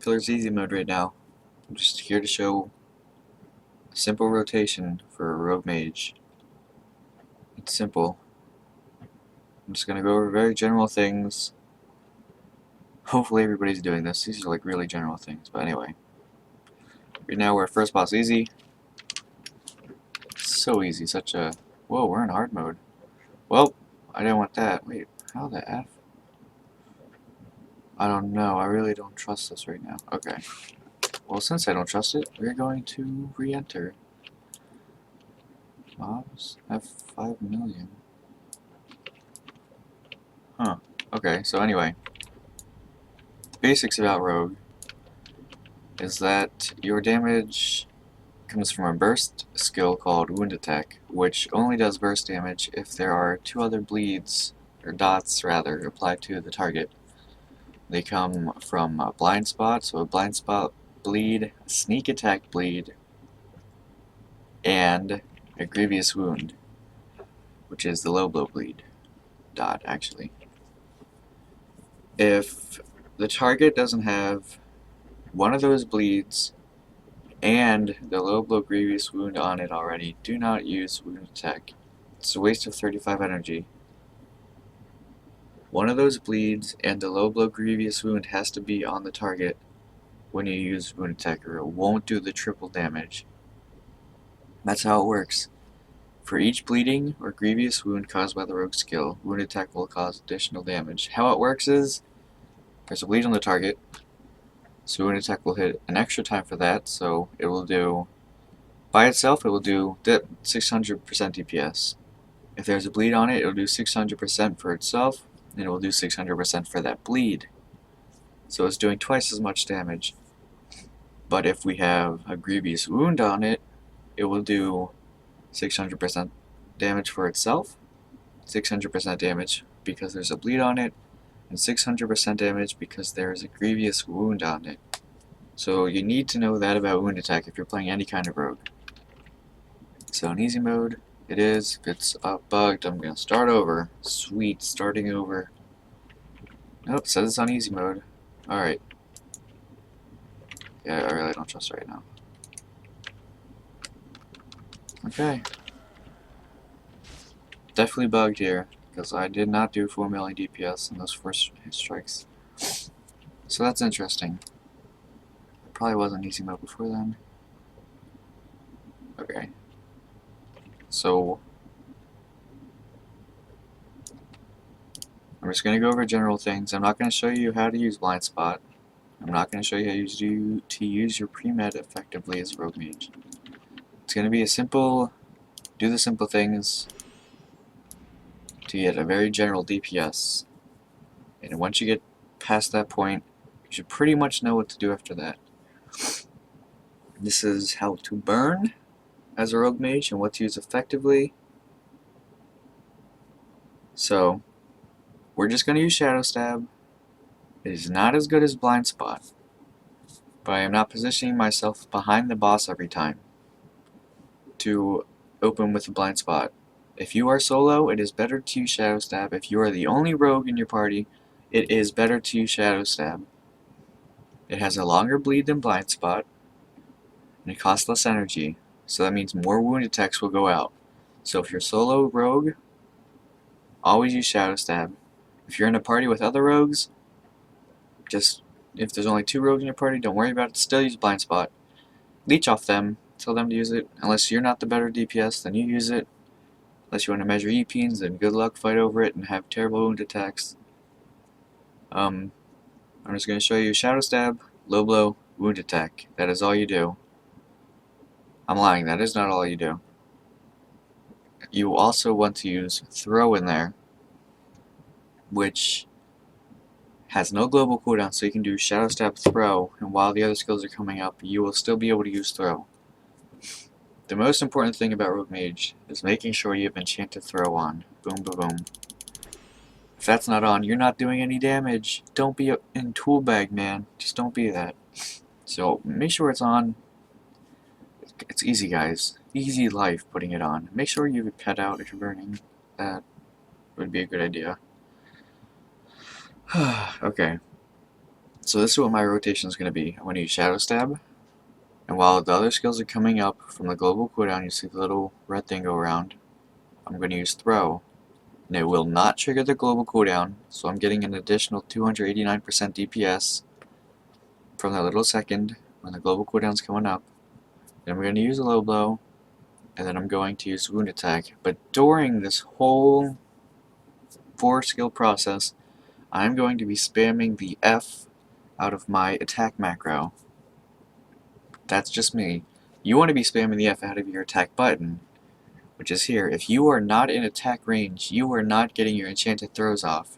Killer's easy mode right now. I'm just here to show a simple rotation for a rogue mage. It's simple. I'm just gonna go over very general things. Hopefully everybody's doing this. These are like really general things, but anyway. Right now we're at first boss easy. So easy, such a... Whoa, we're in hard mode. Well, I didn't want that. Wait, how the F? I don't know, I really don't trust this right now. Okay. Well, since I don't trust it, we're going to re-enter. Mobs have 5 million. Huh. Okay, so anyway. The basics about Rogue is that your damage comes from a burst skill called Wound Attack, which only does burst damage if there are 2 other bleeds, or dots rather, applied to the target. They come from a blindspot, so a blindspot bleed, a sneak attack bleed, and a grievous wound, which is the low blow bleed dot, actually. If the target doesn't have one of those bleeds and the low blow grievous wound on it already, do not use wound attack. It's a waste of 35 energy. One of those bleeds and the low blow grievous wound has to be on the target when you use wound attack, or it won't do the triple damage. That's how it works. For each bleeding or grievous wound caused by the rogue skill, wound attack will cause additional damage. How it works is, there's a bleed on the target, so wound attack will hit an extra time for that, so it will do, by itself it will do 600% DPS. If there's a bleed on it, it will do 600% for itself, and it will do 600% for that bleed. So it's doing twice as much damage. But if we have a grievous wound on it, it will do 600% damage for itself, 600% damage because there's a bleed on it, and 600% damage because there is a grievous wound on it. So you need to know that about wound attack if you're playing any kind of rogue. So in easy mode, it is. If it's bugged, I'm going to start over. Sweet, starting over. Nope, it says it's on easy mode. Alright. Yeah, I really don't trust it right now. Okay. Definitely bugged here, because I did not do 4 million DPS in those first strikes. So that's interesting. It probably wasn't easy mode before then. Okay. So I'm just going to go over general things. I'm not going to show you how to use blindspot. I'm not going to show you how to use your pre-med effectively as a rogue mage. It's going to be a simple, do the simple things to get a very general DPS. And once you get past that point, you should pretty much know what to do after that. This is how to burn as a rogue mage and what to use effectively. So, we're just going to use shadowstab. It is not as good as blindspot, but I am not positioning myself behind the boss every time to open with a blindspot. If you are solo, it is better to use shadowstab. If you are the only rogue in your party, it is better to use shadowstab. It has a longer bleed than blindspot, and it costs less energy, so that means more wound attacks will go out. So if you're solo rogue, always use shadowstab. If you're in a party with other rogues, if there's only 2 rogues in your party, don't worry about it, still use blindspot. Leech off them, tell them to use it. Unless you're not the better DPS, then you use it. Unless you want to measure EPs, then good luck, fight over it, and have terrible wound attacks. I'm just going to show you shadow stab, low blow, wound attack. That is all you do. I'm lying, that is not all you do. You also want to use throw in there, which has no global cooldown, so you can do shadow stab throw, and while the other skills are coming up, you will still be able to use throw. The most important thing about rogue mage is making sure you have enchanted throw on. Boom, boom, boom. If that's not on, you're not doing any damage. Don't be in tool bag, man. Just don't be that. So make sure it's on. It's easy, guys. Easy life putting it on. Make sure you have a pet out if you're burning. That would be a good idea. Okay. So this is what my rotation is going to be. I'm going to use shadowstab, and while the other skills are coming up from the global cooldown, you see the little red thing go around. I'm going to use throw, and it will not trigger the global cooldown, so I'm getting an additional 289% DPS from that little second when the global cooldown's coming up. Then I'm going to use a low blow, and then I'm going to use wound attack. But during this whole 4-skill process, I'm going to be spamming the F out of my attack macro. That's just me. You want to be spamming the F out of your attack button, which is here. If you are not in attack range, you are not getting your enchanted throws off.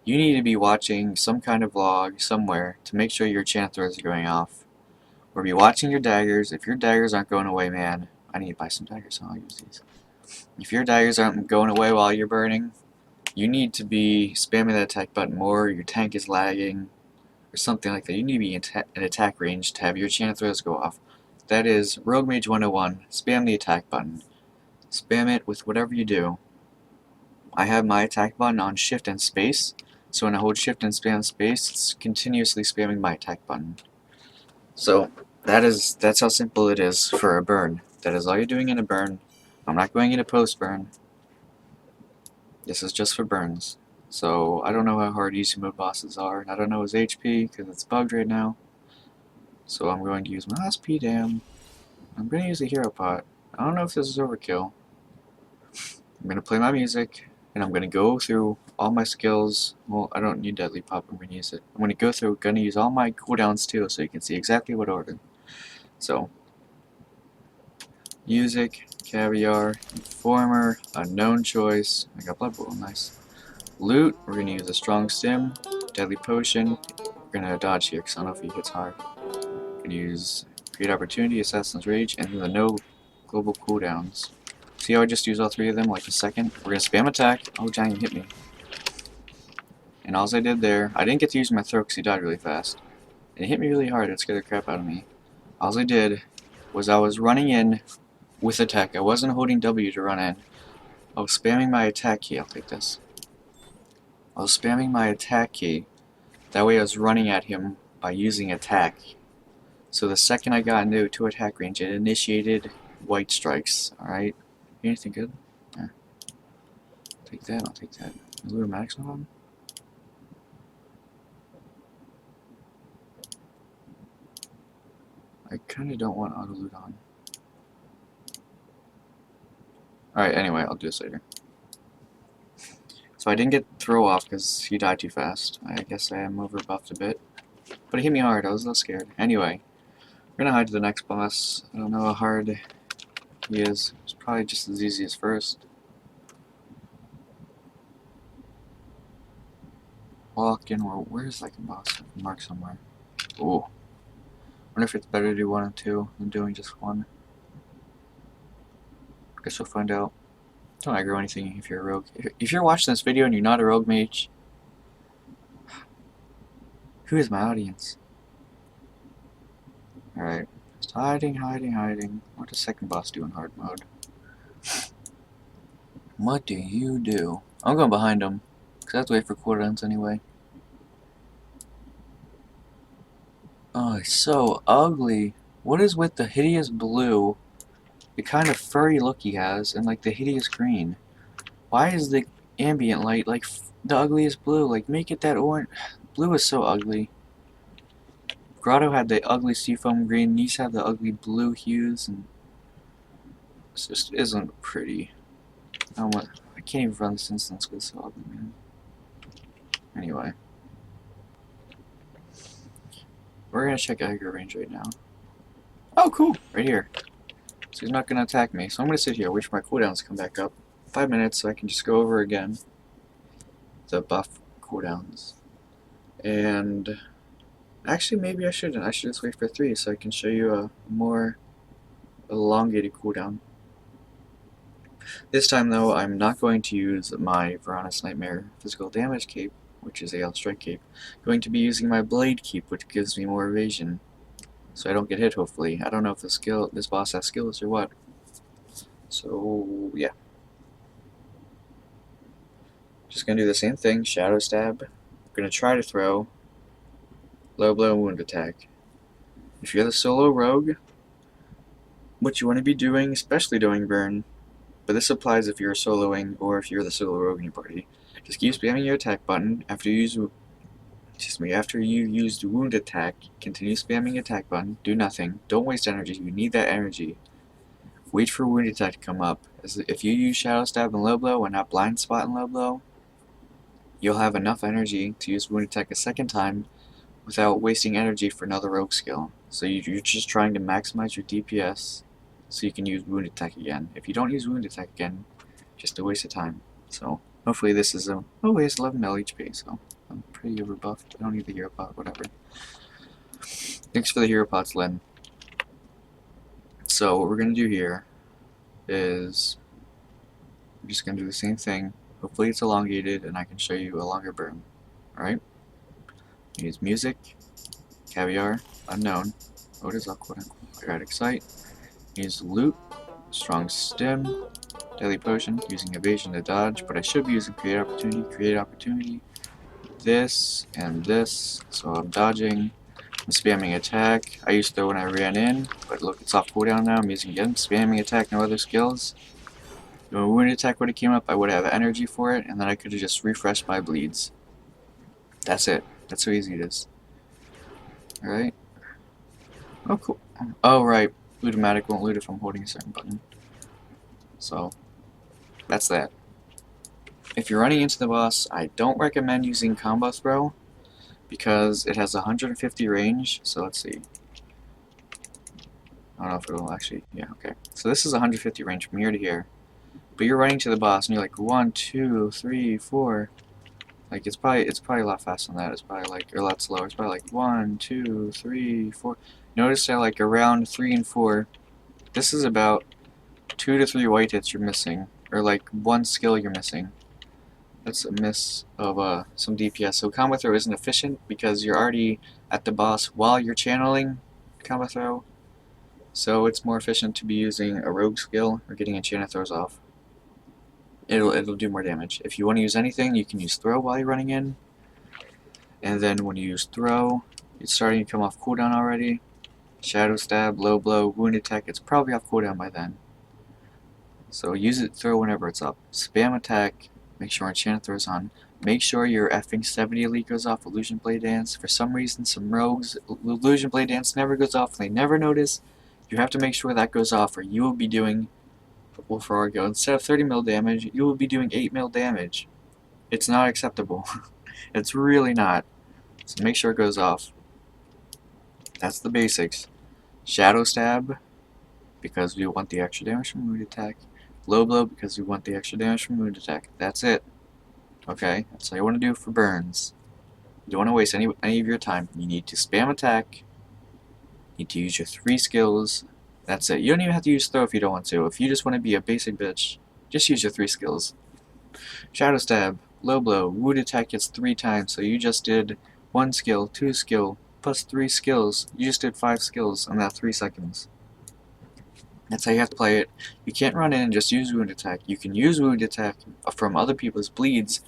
You need to be watching some kind of vlog somewhere to make sure your enchanted throws are going off. Or be watching your daggers. If your daggers aren't going away, man, I need to buy some daggers, so I'll use these. If your daggers aren't going away while you're burning, you need to be spamming that attack button more, your tank is lagging, or something like that. You need to be in attack range to have your enchanted throws go off. That is Rogue Mage 101. Spam the attack button. Spam it with whatever you do. I have my attack button on shift and space, so when I hold shift and spam space, it's continuously spamming my attack button. So that's how simple it is for a burn. That is all you're doing in a burn. I'm not going into post burn. This is just for burns. So I don't know how hard easy mode bosses are, and I don't know his HP because it's bugged right now. So I'm going to use my last P-Dam. I'm going to use a hero pot. I don't know if this is overkill. I'm going to play my music, and I'm going to go through all my skills. Well, I don't need Deadly Pop, I'm going to use it. I'm going to go through, going to use all my cooldowns too, so you can see exactly what order. So, music, caviar, informer, unknown choice. I got blood bowl, nice. Loot, we're going to use a strong stim, deadly potion. We're going to dodge here because I don't know if he hits hard. We're going to use create opportunity, assassin's rage, and then the no global cooldowns. See how I just used all 3 of them like a second? We're going to spam attack. Oh, giant hit me. And all I did there, I didn't get to use my throw because he died really fast. And it hit me really hard, it scared the crap out of me. All I did was I was running in with attack. I wasn't holding W to run in. I was spamming my attack key. I'll take this. I was spamming my attack key. That way I was running at him by using attack. So the second I got into attack range, it initiated white strikes. Alright? Anything good? Yeah. Take that, I'll take that. Is there a maximum on? I kinda don't want auto loot on. Alright, anyway, I'll do this later. So I didn't get throw off because he died too fast. I guess I am overbuffed a bit. But he hit me hard, I was a little scared. Anyway, we're gonna hide to the next boss. I don't know how hard he is. It's probably just as easy as first. Walk in, where's like a boss mark somewhere? Ooh. Wonder if it's better to do 1 and 2 than doing just 1. Guess we'll find out. Don't aggro anything if you're a rogue. If you're watching this video and you're not a rogue mage, who is my audience? Alright. Just hiding, hiding, hiding. What does second boss do in hard mode? What do you do? I'm going behind him, because I have to wait for cooldowns anyway. Oh, it's so ugly. What is with the hideous blue, the kind of furry look he has, and like the hideous green? Why is the ambient light like the ugliest blue? Like, make it that orange. Blue is so ugly. Grotto had the ugly seafoam green, these have the ugly blue hues, and it just isn't pretty. I can't even run this instance because it's so ugly, man. Anyway. We're gonna check aggro range right now. Oh, cool! Right here. So he's not gonna attack me. So I'm gonna sit here, wait for my cooldowns to come back up. 5 minutes so I can just go over again the buff cooldowns. And actually maybe I shouldn't. I should just wait for 3 so I can show you a more elongated cooldown. This time though, I'm not going to use my Varanus Nightmare physical damage cape, which is AL Strike cape. I'm going to be using my Blade cape, which gives me more evasion. So I don't get hit, hopefully. I don't know if this boss has skills or what. So, yeah. Just gonna do the same thing, Shadow Stab. I'm gonna try to throw. low blow, wound attack. If you're the solo rogue, what you want to be doing, especially doing burn, but this applies if you're soloing or if you're the solo rogue in your party, just keep spamming your attack button after you use after you use the wound attack. Continue spamming attack button, do nothing, don't waste energy, you need that energy. Wait for wound attack to come up. As if you use shadowstab and low blow and not blindspot and low blow, you'll have enough energy to use wound attack a second time without wasting energy for another rogue skill. So you're just trying to maximize your DPS so you can use wound attack again. If you don't use wound attack again, just a waste of time. So hopefully this is a... oh wait, it's 11 LHP, so I'm pretty overbuffed. I don't need the hero pot, whatever. Thanks for the hero pots, Len. So what we're going to do here is I'm just going to do the same thing. Hopefully it's elongated and I can show you a longer burn. Alright? Use music, caviar, unknown, Otis up, quote unquote. I got excite. Use loot, strong stim, daily potion, using evasion to dodge, but I should be using create opportunity, this and this, so I'm dodging. I'm spamming attack. I used throw when I ran in, but look, it's off cooldown now. I'm using again, spamming attack, no other skills. When a wound attack would have came up, I would have energy for it, and then I could have just refreshed my bleeds. That's it. That's how easy it is. Alright. Oh, cool. Oh, right. Lootomatic won't loot if I'm holding a certain button. So, that's that. If you're running into the boss, I don't recommend using combo throw because it has 150 range. So let's see. I don't know if it'll actually... yeah, okay. So this is 150 range from here to here. But you're running to the boss and you're like 1, 2, 3, 4. Like it's probably a lot faster than that. It's probably like, or a lot slower. It's probably like 1, 2, 3, 4. Notice that like around 3 and 4, this is about 2 to 3 white hits you're missing, or like 1 skill you're missing. That's a miss of some DPS. So combo throw isn't efficient because you're already at the boss while you're channeling combo throw. So it's more efficient to be using a rogue skill or getting enchanted throws off. It'll do more damage. If you want to use anything, you can use throw while you're running in. And then when you use throw, it's starting to come off cooldown already. Shadow stab, low blow, wound attack, it's probably off cooldown by then. So use it throw whenever it's up. Spam attack, make sure enchanted throws on. Make sure your effing 70 elite goes off Illusion Blade Dance. For some reason, some rogues, Illusion Blade Dance never goes off and they never notice. You have to make sure that goes off or you will be doing, well, for Argo, instead of 30 mil damage, you will be doing 8 mil damage. It's not acceptable. It's really not. So make sure it goes off. That's the basics. Shadow stab, because we want the extra damage from wound attack. Low blow, because we want the extra damage from wound attack. That's it. Okay, that's all you want to do for burns. You don't want to waste any of your time. You need to spam attack. You need to use your 3 skills. That's it. You don't even have to use throw if you don't want to. If you just want to be a basic bitch, just use your 3 skills. Shadow stab, low blow, wound attack gets 3 times, so you just did 1 skill, 2 skill, plus 3 skills. You just did 5 skills in that 3 seconds. That's how you have to play it. You can't run in and just use wound attack. You can use wound attack from other people's bleeds.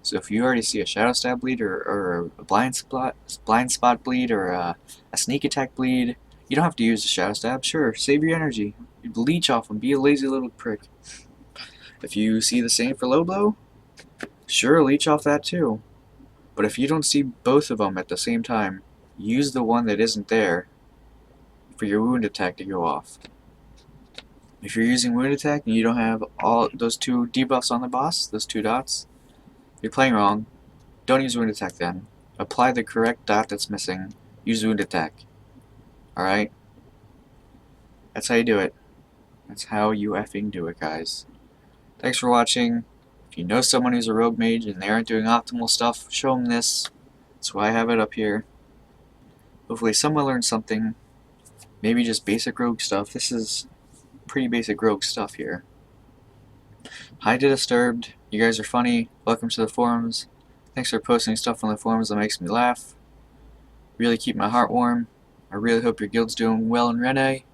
So if you already see a shadow stab bleed or a blind spot bleed or a sneak attack bleed, you don't have to use the shadow stab. Sure, save your energy. You leech off them. Be a lazy little prick. If you see the same for low blow, sure, leech off that too. But if you don't see both of them at the same time, use the one that isn't there for your wound attack to go off. If you're using wound attack and you don't have all those 2 debuffs on the boss, those 2 dots, you're playing wrong. Don't use wound attack then. Apply the correct dot that's missing. Use wound attack. Alright? That's how you do it. That's how you effing do it, guys. Thanks for watching. If you know someone who's a rogue mage and they aren't doing optimal stuff, show them this. That's why I have it up here. Hopefully someone learned something. Maybe just basic rogue stuff. This is pretty basic rogue stuff here. Hi to Disturbed. You guys are funny. Welcome to the forums. Thanks for posting stuff on the forums that makes me laugh. Really keep my heart warm. I really hope your guild's doing well in Rene.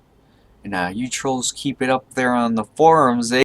And you trolls keep it up there on the forums, eh?